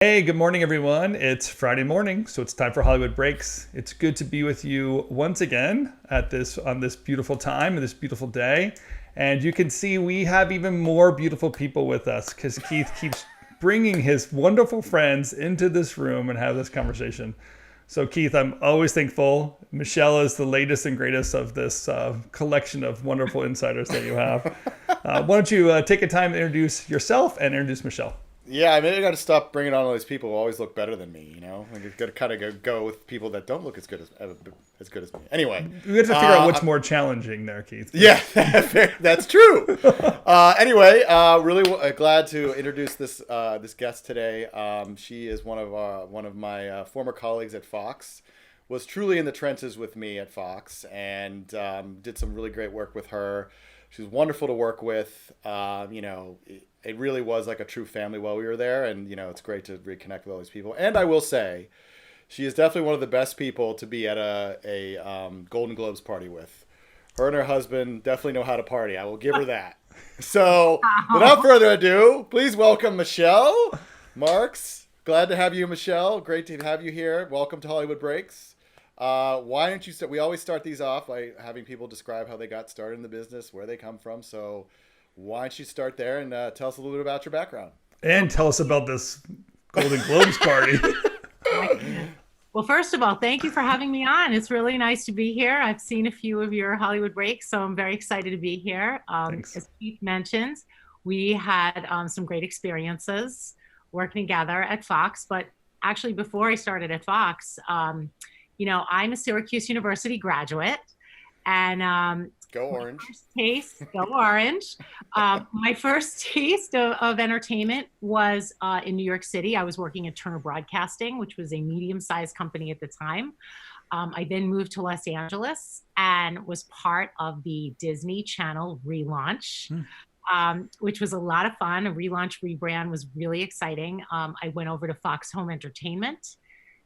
Hey, good morning, everyone. It's Friday morning, so it's time for Hollywood Breaks. It's good to be with you once again at this on this beautiful time and this beautiful day. And you can see we have even more beautiful people with us because Keith keeps bringing his wonderful friends into this room and have this conversation. So, Keith, I'm always thankful. Michelle is the latest and greatest of this collection of wonderful insiders that you have. Why don't you take a time to introduce yourself and introduce Michelle? Yeah, I mean, I got to stop bringing on all these people who always look better than me. Like, you got to kind of go with people that don't look as good as me. Anyway, We have to figure out what's more challenging there, Keith. yeah, that's true. Really glad to introduce this guest today. She is one of my former colleagues at Fox. Was truly in the trenches with me at Fox, and did some really great work with her. She's wonderful to work with. It really was like a true family while we were there, and it's great to reconnect with all these people. And I will say, she is definitely one of the best people to be at a Golden Globes party with. Her and her husband definitely know how to party. I will give her that. So, without further ado, please welcome Michelle Marks. Glad to have you, Michelle. Great to have you here. Welcome to Hollywood Breaks. Why don't you start? We always start these off by having people describe how they got started in the business, where they come from. So, why don't you start there and tell us a little bit about your background? And tell us about this Golden Globes party. Well, first of all, thank you for having me on. It's really nice to be here. I've seen a few of your Hollywood breaks, so I'm very excited to be here. Thanks. As Keith mentioned, we had some great experiences working together at Fox. But actually, before I started at Fox, I'm a Syracuse University graduate. And Go Orange. Go Orange. My first taste of entertainment was in New York City. I was working at Turner Broadcasting, which was a medium-sized company at the time. I then moved to Los Angeles and was part of the Disney Channel relaunch, which was a lot of fun. A relaunch rebrand was really exciting. I went over to Fox Home Entertainment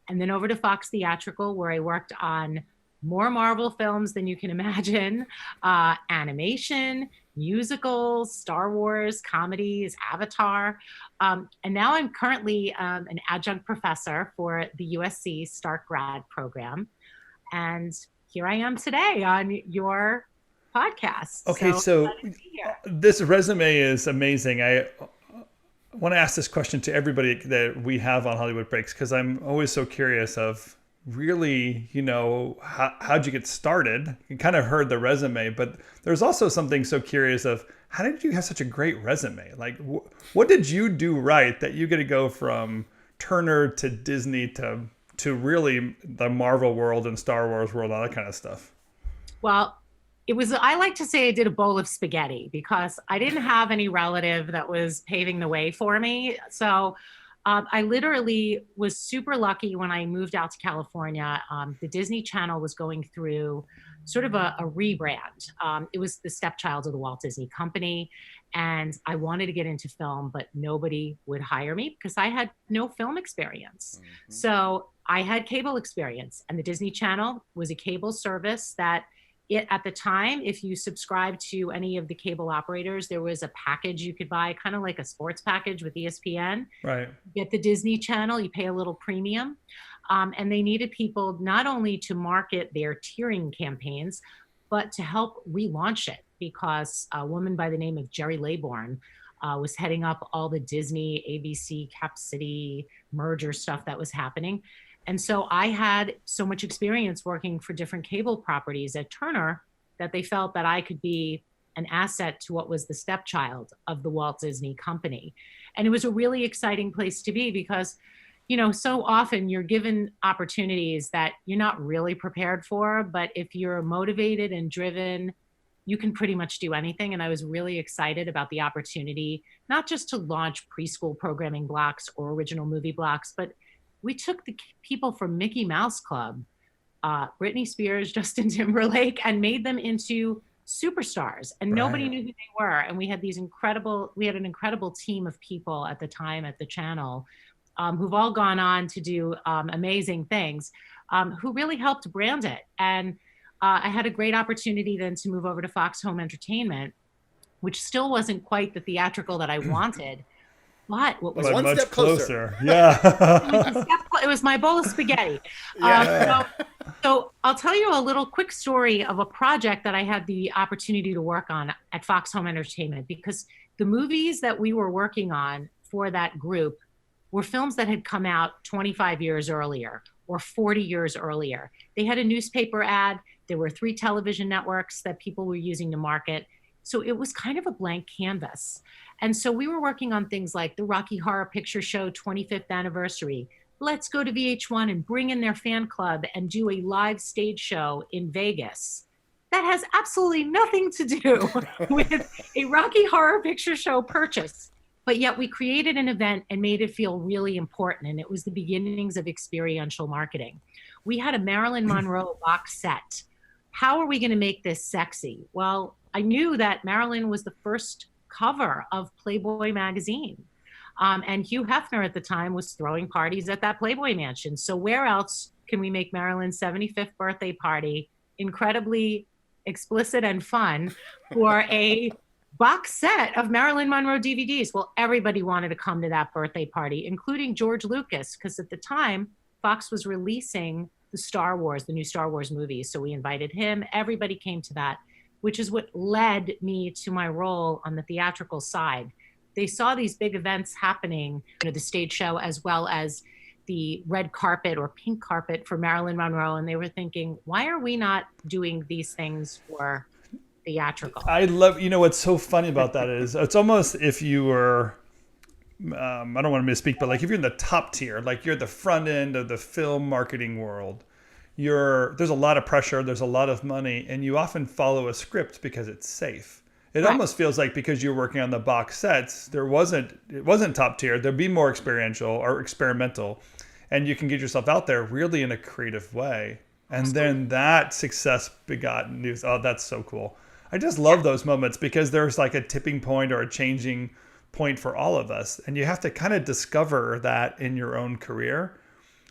and then over to Fox Theatrical, where I worked on more Marvel films than you can imagine, animation, musicals, Star Wars, comedies, Avatar. And now I'm currently an adjunct professor for the USC Stark Grad program. And here I am today on your podcast. Okay, so this resume is amazing. I want to ask this question to everybody that we have on Hollywood Breaks because I'm always so curious of really, how'd you get started? You kind of heard the resume, but there's also something so curious of how did you have such a great resume? Like, what did you do right that you get to go from Turner to Disney to really the Marvel world and Star Wars world, all that kind of stuff? Well, I like to say I did a bowl of spaghetti because I didn't have any relative that was paving the way for me. So I literally was super lucky when I moved out to California. The Disney Channel was going through sort of a rebrand. It was the stepchild of the Walt Disney Company. And I wanted to get into film, but nobody would hire me because I had no film experience. Mm-hmm. So I had cable experience, and the Disney Channel was a cable service that at the time, if you subscribed to any of the cable operators, there was a package you could buy, kind of like a sports package with ESPN. Right. Get the Disney Channel, you pay a little premium. And they needed people not only to market their tiering campaigns, but to help relaunch it because a woman by the name of Jerry Laybourne was heading up all the Disney, ABC, Cap City merger stuff that was happening. And so I had so much experience working for different cable properties at Turner that they felt that I could be an asset to what was the stepchild of the Walt Disney Company. And it was a really exciting place to be because, so often you're given opportunities that you're not really prepared for, but if you're motivated and driven, you can pretty much do anything. And I was really excited about the opportunity, not just to launch preschool programming blocks or original movie blocks, but we took the people from Mickey Mouse Club, Britney Spears, Justin Timberlake, and made them into superstars. And nobody knew who they were. And we had an incredible team of people at the time at the channel who've all gone on to do amazing things, who really helped brand it. And I had a great opportunity then to move over to Fox Home Entertainment, which still wasn't quite the theatrical that I wanted. But what was Like one much step closer. Yeah. it was my bowl of spaghetti. Yeah. So I'll tell you a little quick story of a project that I had the opportunity to work on at Fox Home Entertainment, because the movies that we were working on for that group were films that had come out 25 years earlier or 40 years earlier. They had a newspaper ad. There were 3 television networks that people were using to market. So it was kind of a blank canvas. And so we were working on things like the Rocky Horror Picture Show 25th anniversary. Let's go to VH1 and bring in their fan club and do a live stage show in Vegas. That has absolutely nothing to do with a Rocky Horror Picture Show purchase. But yet we created an event and made it feel really important. And it was the beginnings of experiential marketing. We had a Marilyn Monroe box set. How are we going to make this sexy? Well, I knew that Marilyn was the first cover of Playboy magazine. And Hugh Hefner at the time was throwing parties at that Playboy mansion. So where else can we make Marilyn's 75th birthday party incredibly explicit and fun for a box set of Marilyn Monroe DVDs? Well, everybody wanted to come to that birthday party, including George Lucas, because at the time, Fox was releasing the new Star Wars movies. So we invited him. Everybody came to that, which is what led me to my role on the theatrical side. They saw these big events happening, the stage show, as well as the red carpet or pink carpet for Marilyn Monroe. And they were thinking, why are we not doing these things for theatrical? I love, what's so funny about that is it's almost if you were, I don't want to misspeak, but like if you're in the top tier, like you're at the front end of the film marketing world, there's a lot of pressure, there's a lot of money, and you often follow a script because it's safe. It almost feels like because you're working on the box sets, it wasn't top tier. There'd be more experiential or experimental, and you can get yourself out there really in a creative way. And then that success begot news. Oh, that's so cool. I just love those moments because there's like a tipping point or a changing point for all of us. And you have to kind of discover that in your own career.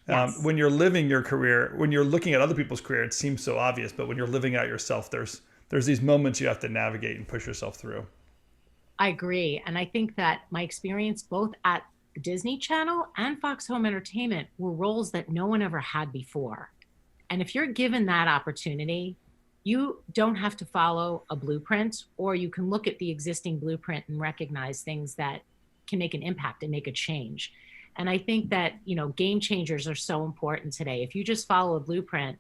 Yes. When you're living your career, when you're looking at other people's career, it seems so obvious. But when you're living out yourself, there's these moments you have to navigate and push yourself through. I agree. And I think that my experience both at the Disney Channel and Fox Home Entertainment were roles that no one ever had before. And if you're given that opportunity, you don't have to follow a blueprint, or you can look at the existing blueprint and recognize things that can make an impact and make a change. And I think that, game changers are so important today. If you just follow a blueprint,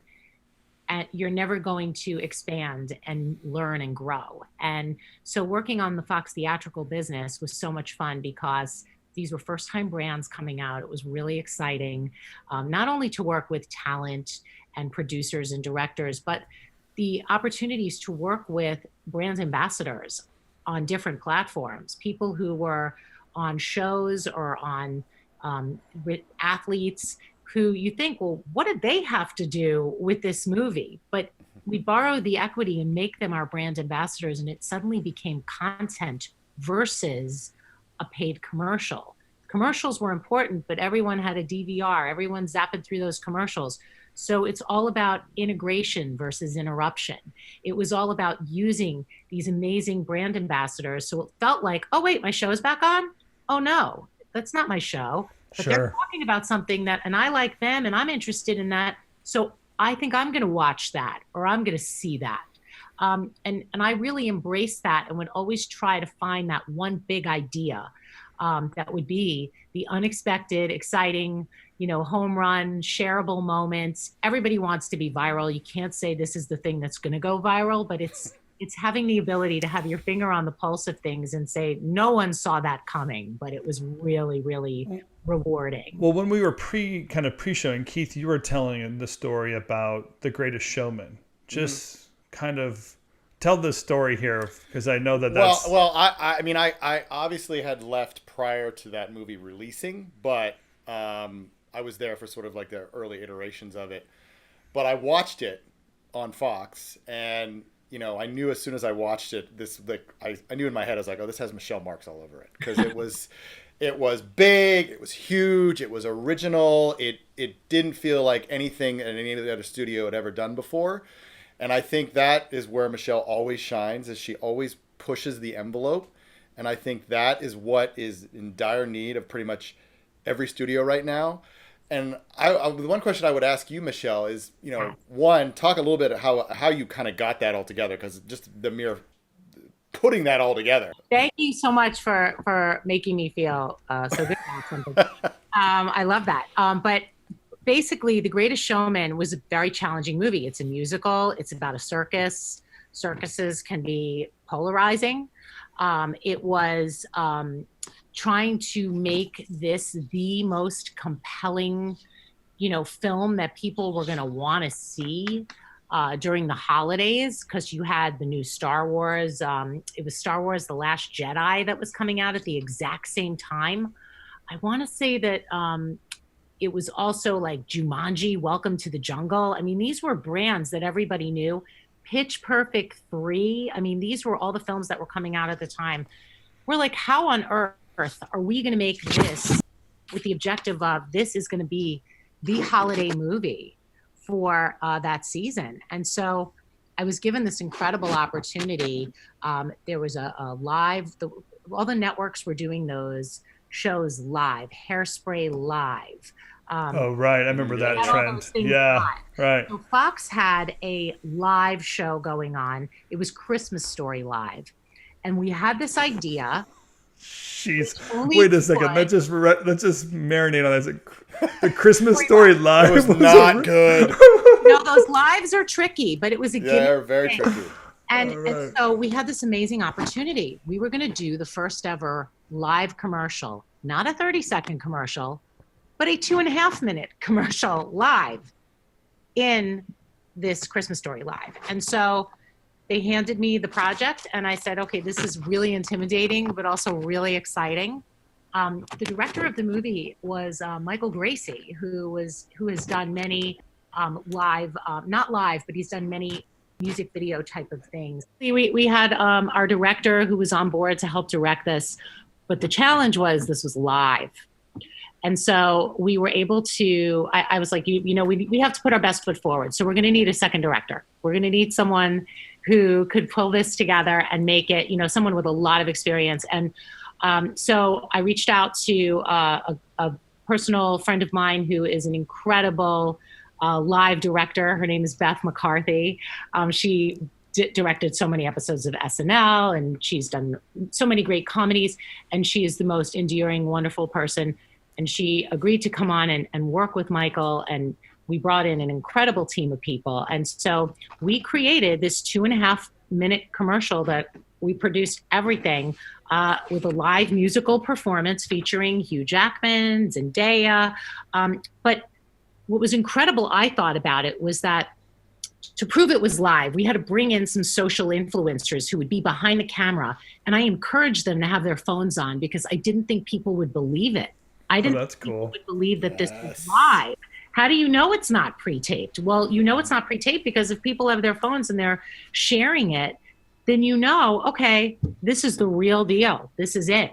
and you're never going to expand and learn and grow. And so working on the Fox theatrical business was so much fun because these were first-time brands coming out. It was really exciting, not only to work with talent and producers and directors, but the opportunities to work with brand ambassadors on different platforms, people who were on shows or on athletes who you think, well, what did they have to do with this movie? But we borrow the equity and make them our brand ambassadors, and it suddenly became content versus a paid commercial. Commercials were important, but everyone had a DVR. Everyone zapping through those commercials. So it's all about integration versus interruption. It was all about using these amazing brand ambassadors. So it felt like, oh, wait, my show is back on? Oh, no, that's not my show. But they're talking about something and I like them and I'm interested in that. So I think I'm going to watch that, or I'm going to see that. And I really embrace that and would always try to find that one big idea that would be the unexpected, exciting, home run, shareable moments. Everybody wants to be viral. You can't say this is the thing that's going to go viral, but it's having the ability to have your finger on the pulse of things and say, no one saw that coming, but it was really, really rewarding. Well, when we were pre-showing, Keith, you were telling the story about The Greatest Showman. Just kind of tell this story here, because I know that's... Well, I obviously had left prior to that movie releasing, but I was there for sort of like the early iterations of it. But I watched it on Fox, and I knew as soon as I watched it, I knew in my head, I was like, oh, this has Michelle marks all over it, because it was big, it was huge, it was original, it didn't feel like anything that any of the other studio had ever done before. And I think that is where Michelle always shines, is she always pushes the envelope And I think that is what is in dire need of pretty much every studio right now. And the one question I would ask you, Michelle, is, one, talk a little bit how you kind of got that all together, because just the mere putting that all together. Thank you so much for making me feel so good about something. I love that. But basically, The Greatest Showman was a very challenging movie. It's a musical. It's about a circus. Circuses can be polarizing. It was trying to make this the most compelling, film that people were going to want to see during the holidays, because you had the new Star Wars. It was Star Wars: The Last Jedi that was coming out at the exact same time. I want to say that it was also like Jumanji, Welcome to the Jungle. I mean, these were brands that everybody knew. Pitch Perfect 3. I mean, these were all the films that were coming out at the time. We're like, how on earth are we going to make this with the objective of this is going to be the holiday movie for that season? And so I was given this incredible opportunity. There was a live, all the networks were doing those shows live, Hairspray live. Oh, right. I remember that trend. Yeah, live. right. So Fox had a live show going on. It was Christmas Story Live. And we had this idea. Jeez. Wait a second. Let's just marinate on this. The Christmas Story Live was not good. No, those lives are tricky, but it was a Yeah, they're very tricky. And so we had this amazing opportunity. We were going to do the first ever live commercial, not a 30-second commercial, but a 2.5-minute commercial live in this Christmas Story Live. And so they handed me the project and I said, okay, this is really intimidating, but also really exciting. The director of the movie was Michael Gracie, who has done many live, not live, but he's done many music video type of things. We had our director who was on board to help direct this, but the challenge was this was live. And so we were able to, I was like, we have to put our best foot forward. So we're going to need a second director. We're going to need someone who could pull this together and make it, someone with a lot of experience. And so I reached out to a personal friend of mine who is an incredible live director. Her name is Beth McCarthy. She directed so many episodes of SNL, and she's done so many great comedies. And she is the most endearing, wonderful person. And she agreed to come on and work with Michael. And we brought in an incredible team of people. And so we created this 2.5-minute commercial that we produced everything with a live musical performance featuring Hugh Jackman, Zendaya. But what was incredible, I thought, about it was that to prove it was live, we had to bring in some social influencers who would be behind the camera. And I encouraged them to have their phones on because I didn't think people would believe it. I didn't think people would believe that this was live. How do you know it's not pre-taped? Well, it's not pre-taped because if people have their phones and they're sharing it, then okay, this is the real deal. This is it.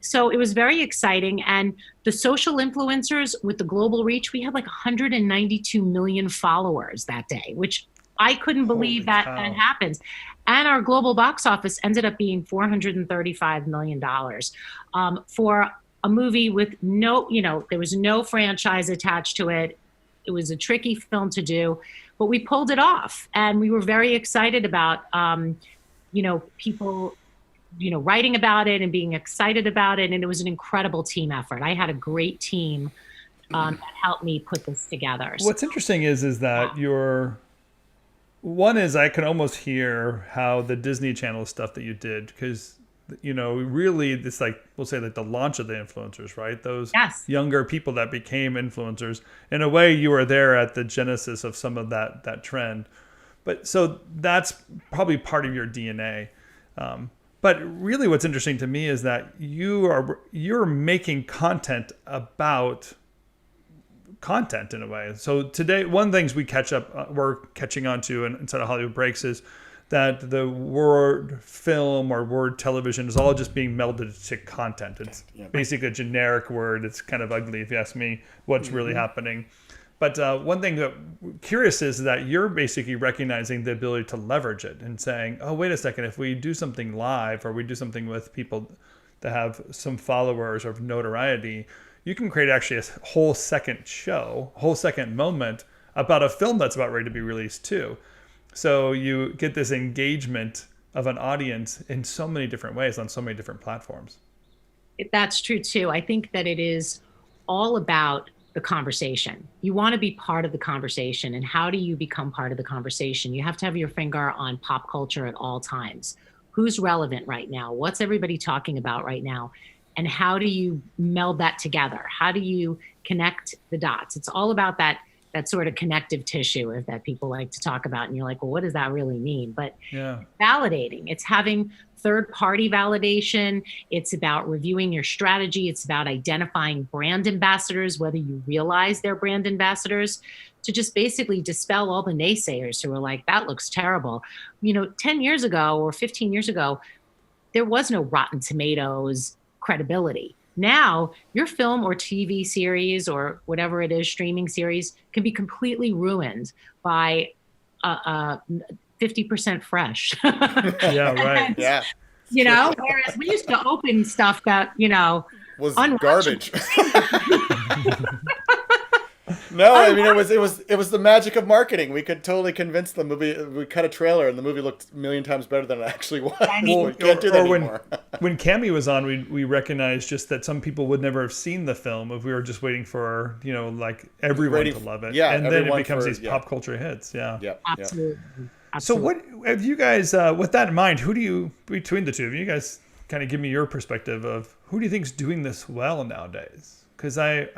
So it was very exciting. And the social influencers with the global reach, we had like 192 million followers that day, which I couldn't believe that happens. And our global box office ended up being $435 million for a movie with there was no franchise attached to it. It was a tricky film to do, but we pulled it off. And we were very excited about, people writing about it and being excited about it. And it was an incredible team effort. I had a great team that helped me put this together. What's interesting is that I can almost hear how the Disney Channel stuff that you did, because, really this, like, we'll say like the launch of the influencers, right? Those younger people that became influencers. In a way, you were there at the genesis of some of that trend. But so that's probably part of your DNA. But really what's interesting to me is that you're making content about content in a way. So today, one of the things we're catching on to inside of Hollywood Breaks is that the word film or word television is all just being melded to content. It's basically a generic word. It's kind of ugly, if you ask me, what's really happening. But one thing that curious is that you're basically recognizing the ability to leverage it and saying, oh, wait a second, if we do something live or we do something with people that have some followers or notoriety, you can create actually a whole second show, whole second moment about a film that's about ready to be released too. So you get this engagement of an audience in so many different ways on so many different platforms. That's true too. I think that it is all about the conversation. You want to be part of the conversation. And how do you become part of the conversation? You have to have your finger on pop culture at all times. Who's relevant right now? What's everybody talking about right now? And how do you meld that together? How do you connect the dots? It's all about that sort of connective tissue that people like to talk about. And you're like, well, what does that really mean? But yeah, validating, it's having third-party validation. It's about reviewing your strategy. It's about identifying brand ambassadors, whether you realize they're brand ambassadors, to just basically dispel all the naysayers who are like, that looks terrible. 10 years ago or 15 years ago, there was no Rotten Tomatoes credibility. Now, your film or TV series or whatever it is, streaming series, can be completely ruined by 50% fresh. Yeah, right. Yeah. Whereas we used to open stuff that, Was garbage. No, I mean it was the magic of marketing. We could totally convince the movie. We cut a trailer and the movie looked a million times better than it actually was. We can't do that anymore. When Cami was on, we recognized just that some people would never have seen the film if we were just waiting for like everyone to love it. Yeah, and then it becomes these pop culture hits. Yeah. Yep. Absolutely. So what have you guys? With that in mind, who do you between the two of you guys kind of give me your perspective of who do you think's doing this well nowadays? Because I'm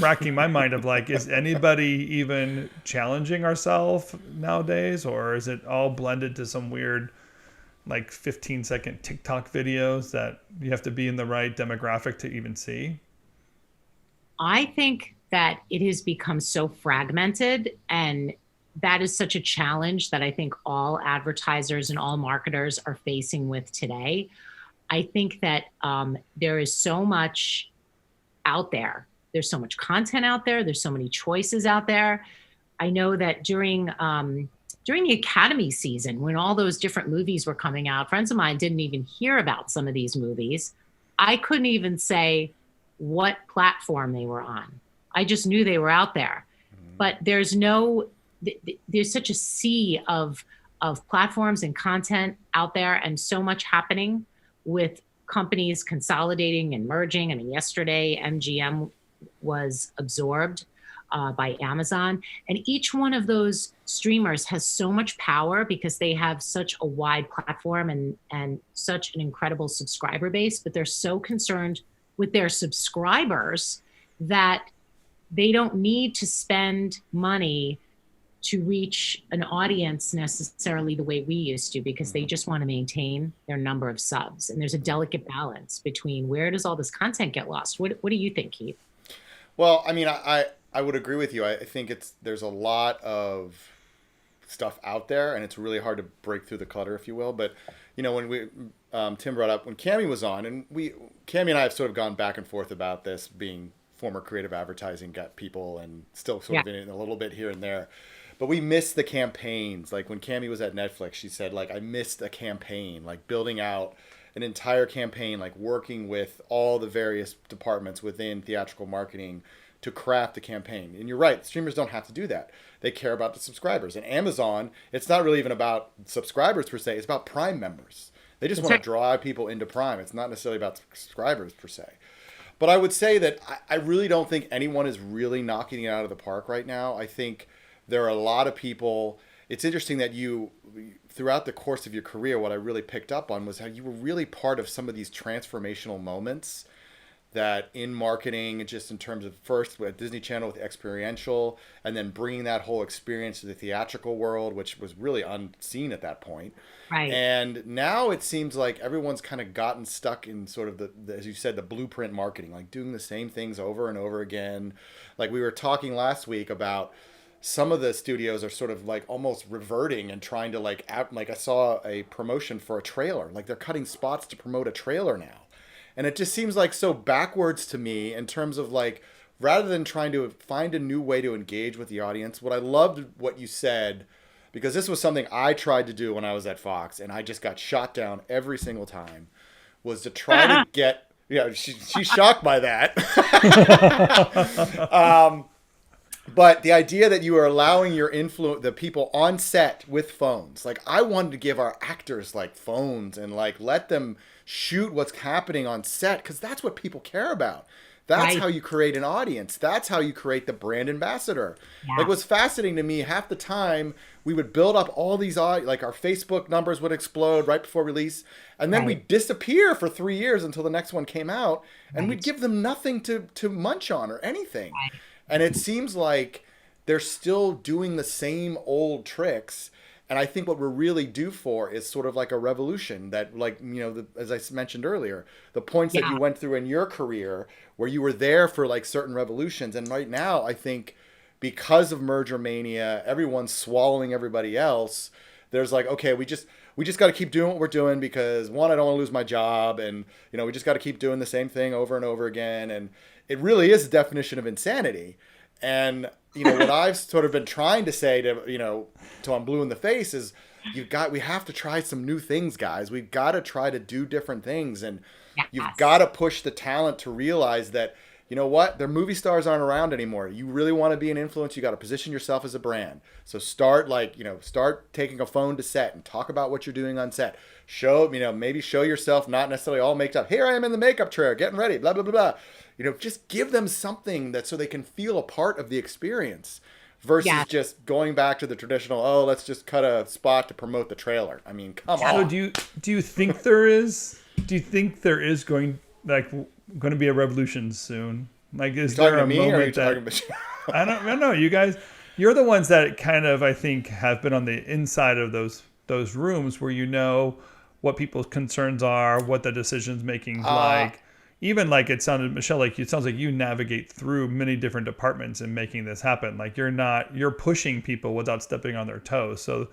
racking my mind of like, is anybody even challenging ourselves nowadays, or is it all blended to some weird, like 15-second TikTok videos that you have to be in the right demographic to even see? I think that it has become so fragmented, and that is such a challenge that I think all advertisers and all marketers are facing with today. I think that there is so much out there. There's so much content out there. There's so many choices out there. I know that during the Academy season, when all those different movies were coming out, friends of mine didn't even hear about some of these movies. I couldn't even say what platform they were on. I just knew they were out there. But there's such a sea of platforms and content out there, and so much happening with companies consolidating and merging. I mean, yesterday MGM was absorbed by Amazon, and each one of those streamers has so much power because they have such a wide platform and such an incredible subscriber base, but they're so concerned with their subscribers that they don't need to spend money to reach an audience necessarily the way we used to, because they just want to maintain their number of subs. And there's a delicate balance between where does all this content get lost? What do you think, Keith? Well, I mean, I would agree with you. I think there's a lot of stuff out there, and it's really hard to break through the clutter, if you will. But when Tim brought up when Cami was on, and Cami and I have sort of gone back and forth about this, being former creative advertising people and still sort of in it a little bit here and there. But we missed the campaigns. Like when Cami was at Netflix, she said, like, I missed a campaign, like building out an entire campaign, like working with all the various departments within theatrical marketing to craft the campaign. And you're right, streamers don't have to do that. They care about the subscribers. And Amazon, it's not really even about subscribers per se, it's about Prime members. They just want to draw people into Prime. It's not necessarily about subscribers per se. But I would say that I really don't think anyone is really knocking it out of the park right now. I think there are a lot of people. It's interesting that you, throughout the course of your career, what I really picked up on was how you were really part of some of these transformational moments that in marketing, just in terms of first with Disney Channel with experiential, and then bringing that whole experience to the theatrical world, which was really unseen at that point. Right. And now it seems like everyone's kind of gotten stuck in sort of the, as you said, the blueprint marketing, like doing the same things over and over again. Like we were talking last week about some of the studios are sort of like almost reverting and trying to like I saw a promotion for a trailer, like they're cutting spots to promote a trailer now. And it just seems like so backwards to me in terms of like, rather than trying to find a new way to engage with the audience, what I loved what you said, because this was something I tried to do when I was at Fox, and I just got shot down every single time, was to try to get, she's shocked by that. But the idea that you are allowing the people on set with phones, like I wanted to give our actors like phones and like let them shoot what's happening on set, because that's what people care about. That's Right. how you create an audience. That's how you create the brand ambassador. Yeah. Like what's fascinating to me, half the time we would build up all these, like our Facebook numbers would explode right before release. And then Right. we'd disappear for 3 years until the next one came out. And Right. we'd give them nothing to munch on or anything. Right. And it seems like they're still doing the same old tricks. And I think what we're really due for is sort of like a revolution that, like, as I mentioned earlier, the points that Yeah. you went through in your career where you were there for like certain revolutions. And right now, I think because of merger mania, everyone's swallowing everybody else. There's like, okay, we just got to keep doing what we're doing because one, I don't want to lose my job. And, we just got to keep doing the same thing over and over again. And it really is a definition of insanity. And, what I've sort of been trying to say to, till I'm blue in the face is we have to try some new things, guys. We've got to try to do different things. And you've got to push the talent to realize that, you know what, their movie stars aren't around anymore. You really want to be an influence. You got to position yourself as a brand. So start taking a phone to set and talk about what you're doing on set. Maybe show yourself not necessarily all maked up. Here I am in the makeup chair, getting ready, blah, blah, blah, blah. Just give them something so they can feel a part of the experience versus just going back to the traditional, let's just cut a spot to promote the trailer. I mean, come on. So do you think there is going to be a revolution soon? Like, is there a moment that I don't know, you guys, you're the ones that kind of, I think, have been on the inside of those rooms where what people's concerns are, what the decisions making like. Even like it sounded, Michelle, like it sounds like you navigate through many different departments in making this happen. Like you're pushing people without stepping on their toes. So,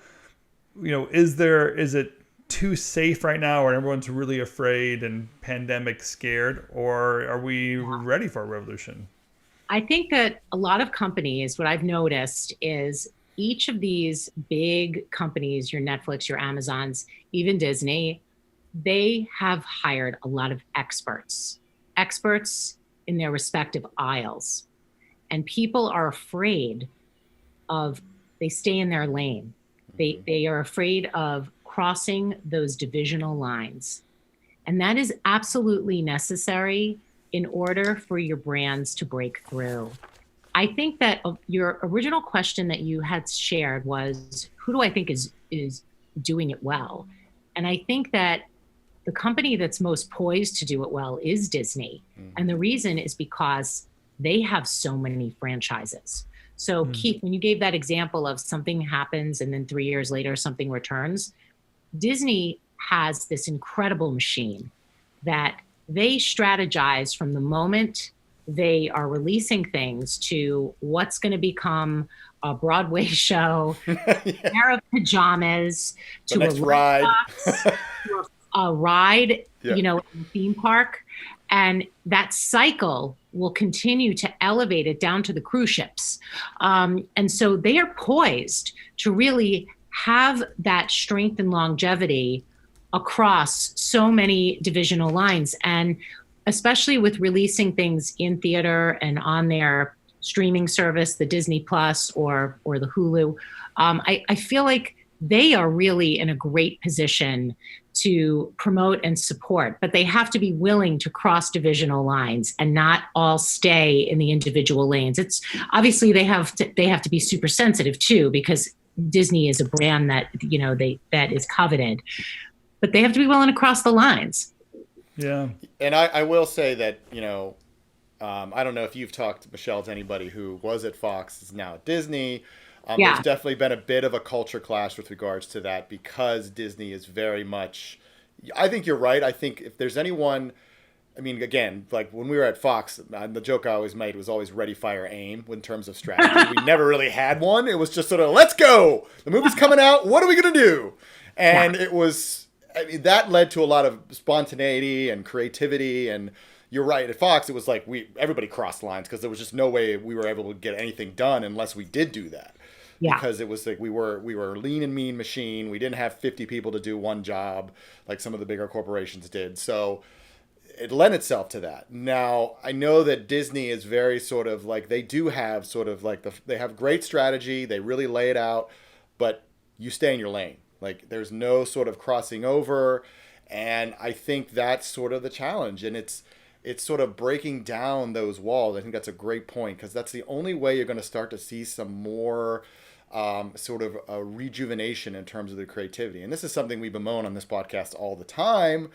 is it too safe right now where everyone's really afraid and pandemic scared, or are we ready for a revolution? I think that a lot of companies, what I've noticed is each of these big companies, your Netflix, your Amazons, even Disney, they have hired a lot of experts in their respective aisles. And people are afraid they stay in their lane. They are afraid of crossing those divisional lines. And that is absolutely necessary in order for your brands to break through. I think that your original question that you had shared was, who do I think is doing it well? And I think that the company that's most poised to do it well is Disney. Mm-hmm. And the reason is because they have so many franchises. So Keith, when you gave that example of something happens and then 3 years later something returns, Disney has this incredible machine that they strategize from the moment they are releasing things to what's going to become a Broadway show, pair of pajamas, to a ride. To a ride, in a theme park. And that cycle will continue to elevate it down to the cruise ships. And so they are poised to really have that strength and longevity across so many divisional lines. And especially with releasing things in theater and on their streaming service, the Disney Plus or the Hulu, I feel like they are really in a great position to promote and support, but they have to be willing to cross divisional lines and not all stay in the individual lanes. It's obviously they have to be super sensitive too, because Disney is a brand that, that is coveted, but they have to be willing to cross the lines. Yeah. And I will say that, I don't know if you've talked, Michelle, to anybody who was at Fox, is now at Disney. There's definitely been a bit of a culture clash with regards to that, because Disney is very much, I think you're right. I think if there's anyone, I mean, again, like when we were at Fox, the joke I always made was always ready, fire, aim in terms of strategy. We never really had one. It was just sort of, let's go. The movie's coming out. What are we going to do? And it was, that led to a lot of spontaneity and creativity. And, you're right. At Fox, it was like everybody crossed lines because there was just no way we were able to get anything done unless we did do that. Yeah. Because it was like we were a lean and mean machine. We didn't have 50 people to do one job like some of the bigger corporations did. So it lent itself to that. Now, I know that Disney is very sort of like, they do have sort of like they have great strategy. They really lay it out, but you stay in your lane. Like there's no sort of crossing over. And I think that's sort of the challenge. And it's sort of breaking down those walls. I think that's a great point, because that's the only way you're going to start to see some more sort of a rejuvenation in terms of the creativity. And this is something we bemoan on this podcast all the time.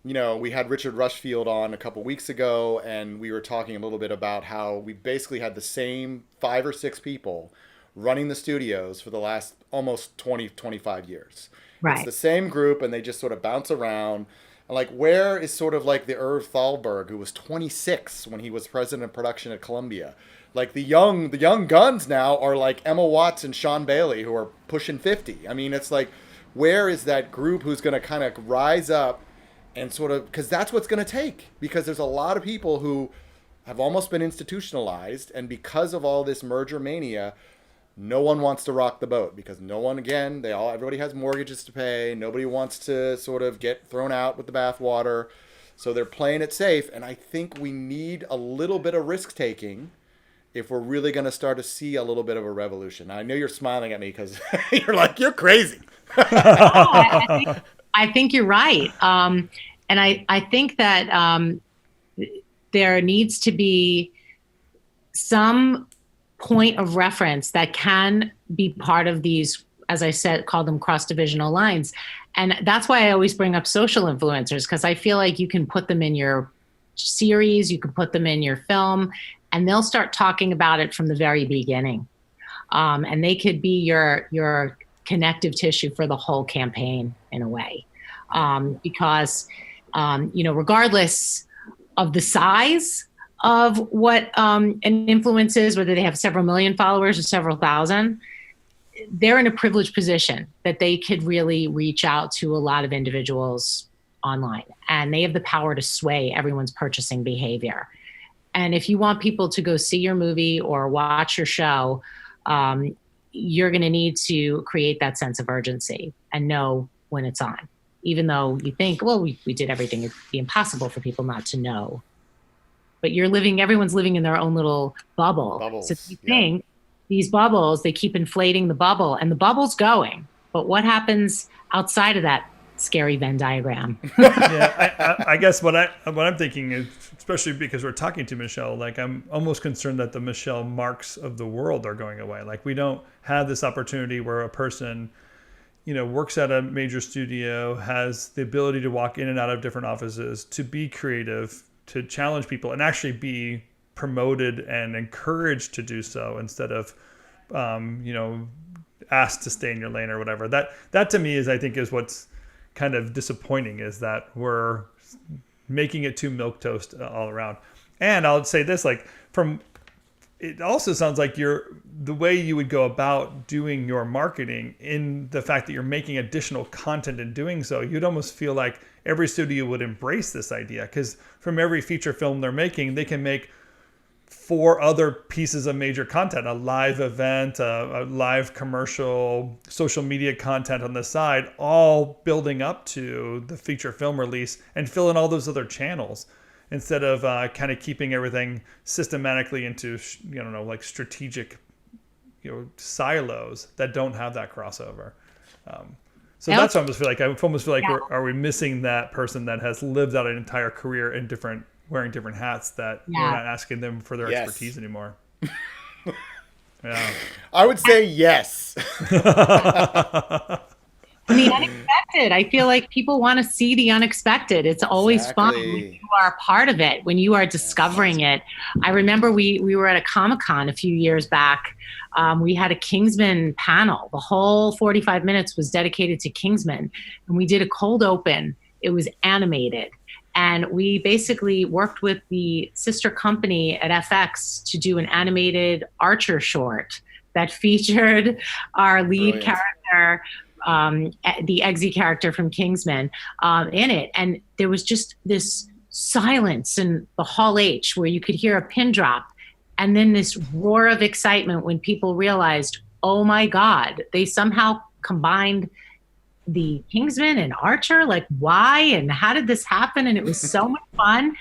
You know, we had Richard Rushfield on a couple weeks ago, and we were talking a little bit about how we basically had the same 5 or 6 people running the studios for the last almost 20, 25 years. Right. It's the same group, and they just sort of bounce around. Like, where is sort of like the Irv Thalberg, who was 26 when he was president of production at Columbia? Like the young guns now are like Emma Watts and Sean Bailey, who are pushing 50. I mean, it's like, where is that group who's going to kind of rise up and sort of, because that's what's going to take, because there's a lot of people who have almost been institutionalized, and because of all this merger mania, no one wants to rock the boat, because no one, again, everybody has mortgages to pay. Nobody wants to sort of get thrown out with the bathwater. So they're playing it safe. And I think we need a little bit of risk taking if we're really going to start to see a little bit of a revolution. Now, I know you're smiling at me because you're like, you're crazy. I think you're right. And I think that there needs to be some point of reference that can be part of these, as I said, call them cross-divisional lines. And that's why I always bring up social influencers, because I feel like you can put them in your series, you can put them in your film, and they'll start talking about it from the very beginning. And they could be your connective tissue for the whole campaign in a way. Because, regardless of the size of what an influence is, whether they have several million followers or several thousand, they're in a privileged position that they could really reach out to a lot of individuals online, and they have the power to sway everyone's purchasing behavior. And if you want people to go see your movie or watch your show, you're going to need to create that sense of urgency and know when it's on, even though you think, well, we did everything. It'd be impossible for people not to know. But everyone's living in their own little bubble. Bubbles, so if you think these bubbles, they keep inflating the bubble, and the bubble's going. But what happens outside of that scary Venn diagram? I guess what I'm thinking is, especially because we're talking to Michelle, like I'm almost concerned that the Michelle Marks of the world are going away. Like we don't have this opportunity where a person, works at a major studio, has the ability to walk in and out of different offices, to be creative, to challenge people, and actually be promoted and encouraged to do so instead of, asked to stay in your lane or whatever. That to me is what's kind of disappointing, is that we're making it too milquetoast all around. And I'll say this, it also sounds like the way you would go about doing your marketing, in the fact that you're making additional content and doing so, you'd almost feel like every studio would embrace this idea, because from every feature film they're making, they can make 4 other pieces of major content: a live event, a live commercial, social media content on the side, all building up to the feature film release, and fill in all those other channels, instead of kind of keeping everything systematically into strategic silos that don't have that crossover. So that's what I almost feel like. I almost feel like are we missing that person that has lived out an entire career in wearing different hats, that we're not asking them for their expertise anymore. Yeah. I would say yes. And the unexpected. I feel like people want to see the unexpected. It's always fun when you are a part of it, when you are discovering it. I remember we were at a Comic-Con a few years back. We had a Kingsman panel. The whole 45 minutes was dedicated to Kingsman. And we did a cold open. It was animated. And we basically worked with the sister company at FX to do an animated Archer short that featured our lead character, the Eggsy character from Kingsman, in it. And there was just this silence in the Hall H where you could hear a pin drop, and then this roar of excitement when people realized, oh my God, they somehow combined the Kingsman and Archer. Like, why and how did this happen? And it was so much fun.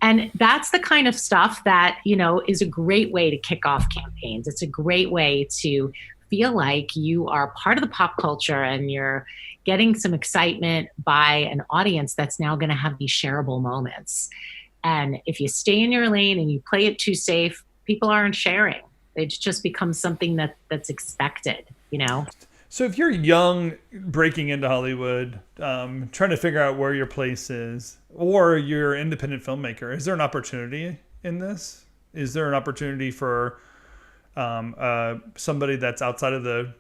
And that's the kind of stuff that, is a great way to kick off campaigns. It's a great way to feel like you are part of the pop culture and you're getting some excitement by an audience that's now going to have these shareable moments. And if you stay in your lane and you play it too safe, people aren't sharing. It just becomes something that's expected, So if you're young, breaking into Hollywood, trying to figure out where your place is, or you're an independent filmmaker, is there an opportunity in this? Is there an opportunity for somebody that's outside of the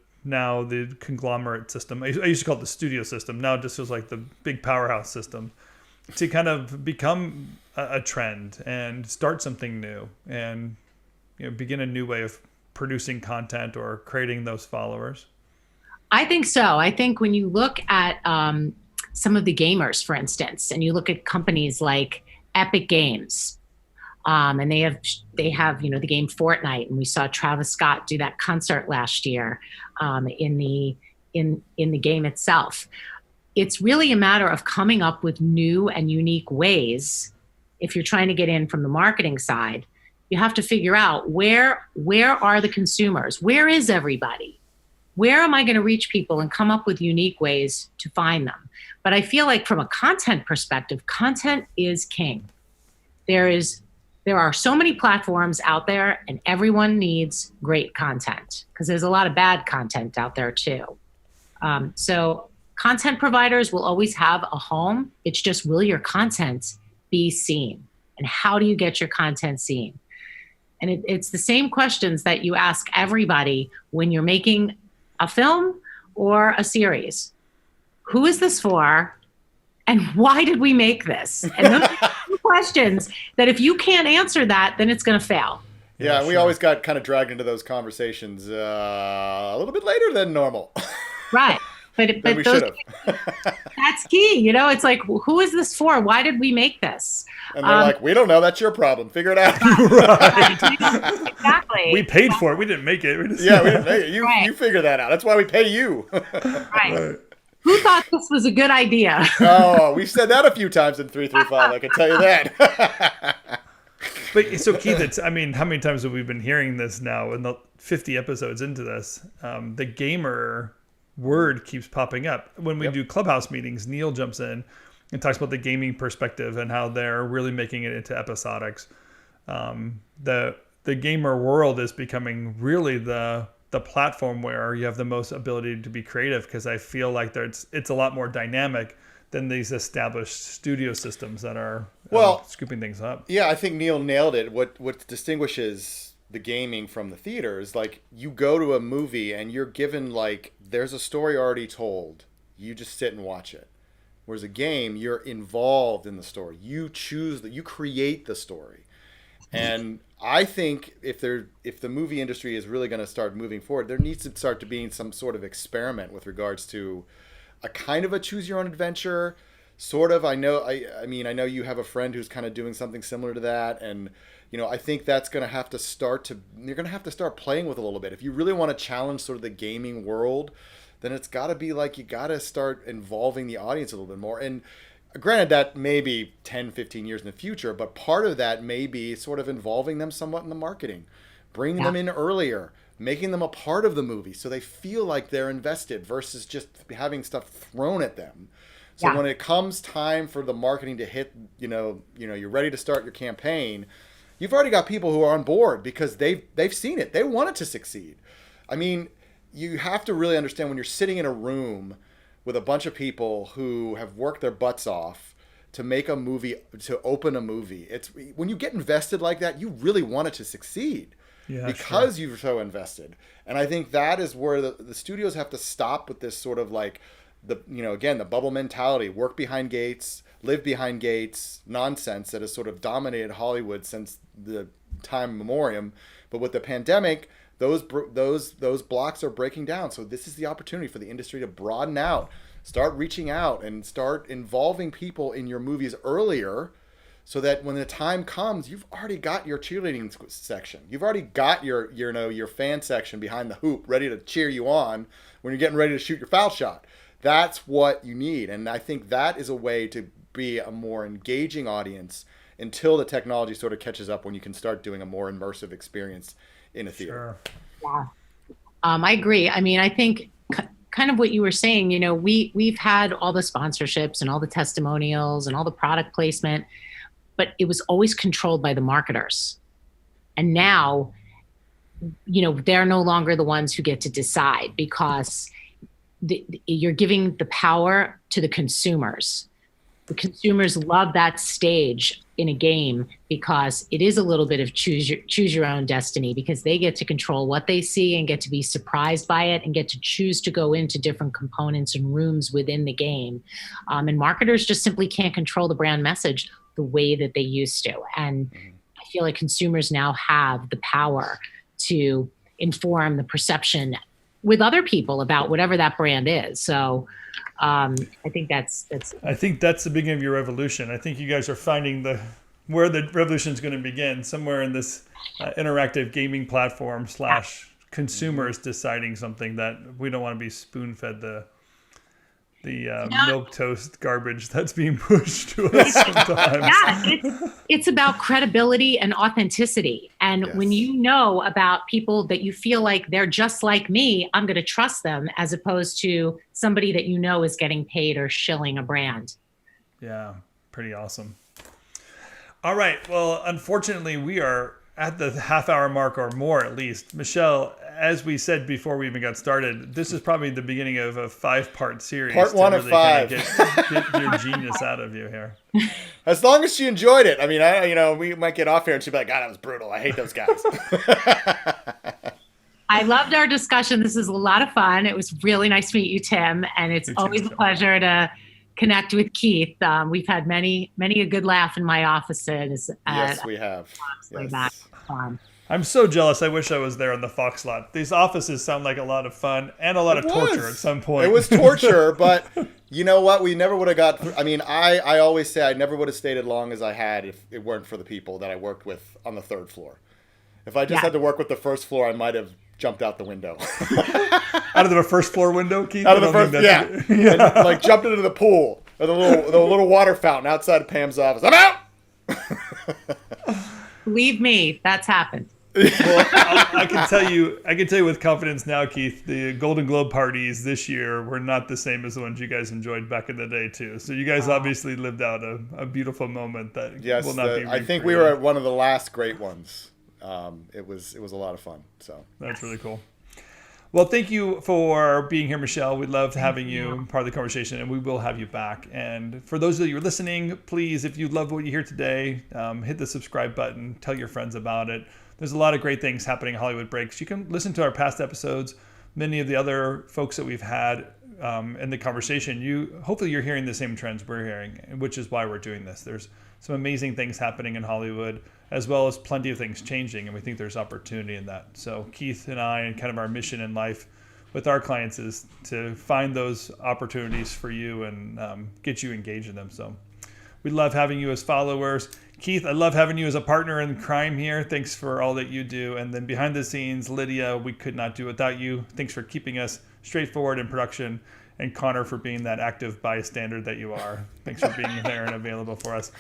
conglomerate system? I used to call it the studio system. Now it just feels like the big powerhouse system, to kind of become a trend and start something new and begin a new way of producing content or creating those followers. I think so. I think when you look at some of the gamers, for instance, and you look at companies like Epic Games, and they have the game Fortnite, and we saw Travis Scott do that concert last year in the game itself. It's really a matter of coming up with new and unique ways. If you're trying to get in from the marketing side, you have to figure out where are the consumers? Where is everybody? Where am I going to reach people and come up with unique ways to find them? But I feel like from a content perspective, content is king. There are so many platforms out there, and everyone needs great content because there's a lot of bad content out there too. So content providers will always have a home. It's just, will your content be seen? And how do you get your content seen? And it's the same questions that you ask everybody when you're making a film or a series. Who is this for? And why did we make this? And those are two questions that if you can't answer that, then it's going to fail. Yeah, we always got kind of dragged into those conversations a little bit later than normal. Right. But we should have. That's key. It's like, who is this for? Why did we make this? And they're like, we don't know. That's your problem. Figure it out. Right. Exactly. We paid for it. We didn't make it. We didn't make it. You figure that out. That's why we pay you. Right. Who thought this was a good idea? Oh, we've said that a few times in 335. I can tell you that. But so Keith, how many times have we been hearing this now in the 50 episodes into this? The gamer word keeps popping up. When we do Clubhouse meetings, Neil jumps in and talks about the gaming perspective and how they're really making it into episodics. The gamer world is becoming really the platform where you have the most ability to be creative, because I feel like it's a lot more dynamic than these established studio systems that are scooping things up. Yeah, I think Neil nailed it. What distinguishes the gaming from the theater is, like, you go to a movie and you're given, like, there's a story already told. You just sit and watch it. Whereas a game, you're involved in the story. You create the story. And I think if the movie industry is really going to start moving forward, there needs to start to being some sort of experiment with regards to a kind of a choose your own adventure. Sort of. I know you have a friend who's kind of doing something similar to that, and I think that's going to have to you're going to have to start playing with a little bit. If you really want to challenge sort of the gaming world, then it's got to be like, you got to start involving the audience a little bit more. And granted, that may be 10, 15 years in the future, but part of that may be sort of involving them somewhat in the marketing, bringing them in earlier, making them a part of the movie so they feel like they're invested versus just having stuff thrown at them. So when it comes time for the marketing to hit, you're ready to start your campaign, you've already got people who are on board because they've seen it. They want it to succeed. I mean, you have to really understand when you're sitting in a room with a bunch of people who have worked their butts off to make a movie, to open a movie. It's when you get invested like that, you really want it to succeed because you're so invested. And I think that is where the studios have to stop with this sort of like, the bubble mentality, work behind gates, live behind gates nonsense that has sort of dominated Hollywood since the time memoriam. But with the pandemic, those blocks are breaking down. So this is the opportunity for the industry to broaden out, start reaching out, and start involving people in your movies earlier, so that when the time comes, you've already got your cheerleading section. You've already got your fan section behind the hoop ready to cheer you on when you're getting ready to shoot your foul shot. That's what you need. And I think that is a way to be a more engaging audience until the technology sort of catches up, when you can start doing a more immersive experience in a theater. Sure. Yeah. I agree. I mean, I think kind of what you were saying, we've had all the sponsorships and all the testimonials and all the product placement, but it was always controlled by the marketers. And now, they're no longer the ones who get to decide, because you're giving the power to the consumers. The consumers love that stage in a game, because it is a little bit of choose your own destiny, because they get to control what they see and get to be surprised by it and get to choose to go into different components and rooms within the game. And marketers just simply can't control the brand message the way that they used to. And I feel like consumers now have the power to inform the perception with other people about whatever that brand is. So I think that's the beginning of your revolution. I think you guys are finding where the revolution is going to begin, somewhere in this interactive gaming platform / consumers deciding something, that we don't want to be spoon-fed the milk toast garbage that's being pushed to us sometimes. Yeah, it's about credibility and authenticity. And when you know about people that you feel like they're just like me, I'm going to trust them, as opposed to somebody that is getting paid or shilling a brand. Yeah, pretty awesome. All right. Well, unfortunately, we are at the half-hour mark or more, at least. Michelle, as we said before we even got started, this is probably the beginning of a 5-part series. Part 1 of 5. Get your genius out of you here. As long as she enjoyed it. I mean, we might get off here and she'd be like, God, that was brutal. I hate those guys. I loved our discussion. This is a lot of fun. It was really nice to meet you, Tim. And it's always a pleasure to connect with Keith. We've had many a good laugh in my offices. Yes, we have. Yes. I'm so jealous. I wish I was there on the Fox lot. These offices sound like a lot of fun and a lot of torture at some point. It was torture, but you know what? We never would have got through. I mean, I always say I never would have stayed as long as I had if it weren't for the people that I worked with on the 3rd floor. If I just had to work with the 1st floor, I might have jumped out the window. Out of the 1st floor window, Keith? Out of the first, yeah. And, like, jumped into the pool or the little water fountain outside of Pam's office. I'm out. Believe me, that's happened. Well, I can tell you with confidence now, Keith, the Golden Globe parties this year were not the same as the ones you guys enjoyed back in the day, too. So you guys obviously lived out a beautiful moment that will not be recreated. I think we were at one of the last great ones. It was a lot of fun. So that's really cool. Well, thank you for being here, Michelle. We loved having you part of the conversation, and we will have you back. And for those of you who are listening, please, if you love what you hear today, hit the subscribe button, tell your friends about it. There's a lot of great things happening in Hollywood Breaks. You can listen to our past episodes, many of the other folks that we've had in the conversation. Hopefully you're hearing the same trends we're hearing, which is why we're doing this. There's some amazing things happening in Hollywood, as well as plenty of things changing, and we think there's opportunity in that. So Keith and I, and kind of our mission in life with our clients, is to find those opportunities for you and get you engaged in them. So we love having you as followers. Keith, I love having you as a partner in crime here. Thanks for all that you do. And then behind the scenes, Lydia, we could not do without you. Thanks for keeping us straightforward in production. And Connor, for being that active bystander that you are. Thanks for being there and available for us.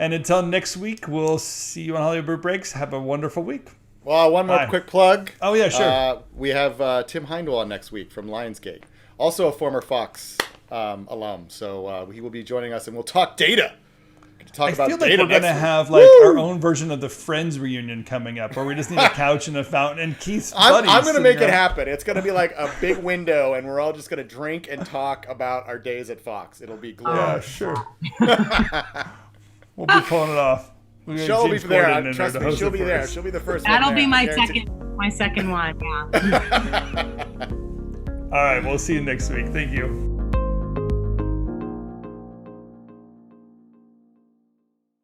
And until next week, we'll see you on Hollywood Breaks. Have a wonderful week. Well, one more quick plug. Oh, yeah, sure. We have Tim Hindwell on next week from Lionsgate. Also a former Fox alum. So he will be joining us, and we'll talk data. I feel like we're going to have like our own version of the Friends reunion coming up, where we just need a couch and a fountain and Keith's buddies. I'm going to make it happen. It's going to be like a big window, and we're all just going to drink and talk about our days at Fox. It'll be glorious. Yeah, sure. We'll be pulling it off. She'll be there. Trust me, she'll be there. She'll be the first one. That'll be my second one. Yeah. All right. We'll see you next week. Thank you.